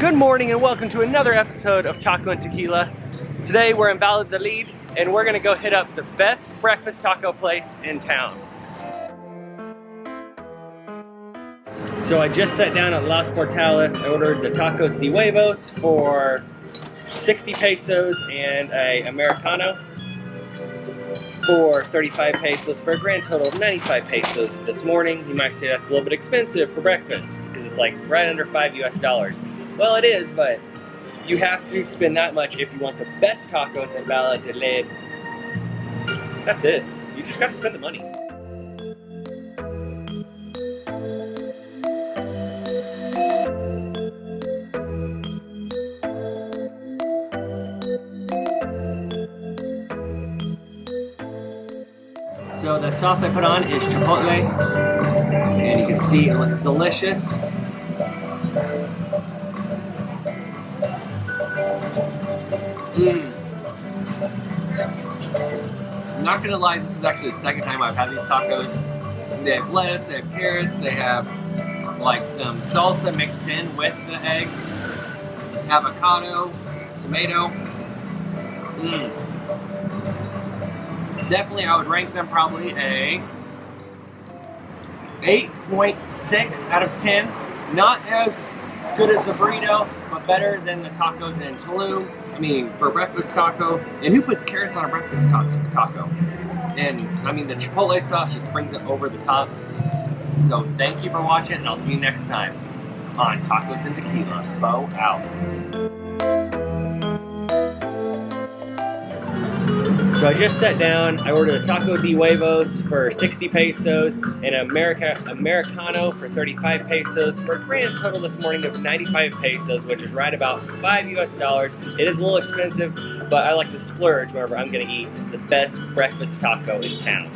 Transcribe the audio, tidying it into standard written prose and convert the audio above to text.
Good morning and welcome to another episode of Taco and Tequila. Today we're in Valladolid and we're gonna go hit up the best breakfast taco place in town. So I just sat down at Las Portales. I ordered the tacos de huevos for 60 pesos and a Americano for 35 pesos for a grand total of 95 pesos this morning. You might say that's a little bit expensive for breakfast because it's like right under $5 US. Well, it is, but you have to spend that much if you want the best tacos in Valladolid. That's it. You just gotta spend the money. So the sauce I put on is chipotle, and you can see it looks delicious. I'm not gonna lie, this is actually the second time I've had these tacos. They have lettuce, they have carrots, they have like some salsa mixed in with the eggs, avocado, tomato. Definitely, I would rank them probably a 8.6 out of 10. Not as good as the burrito, but better than the tacos in Tulum. I mean, for a breakfast taco, and who puts carrots on a breakfast taco? And I mean, the chipotle sauce just brings it over the top. So thank you for watching, and I'll see you next time on Tacos and Tequila. Beau out. So I just sat down, I ordered a taco de huevos for 60 pesos and an Americano for 35 pesos for a grand total this morning of 95 pesos, which is right about $5 US. It is a little expensive, but I like to splurge whenever I'm gonna eat the best breakfast taco in town.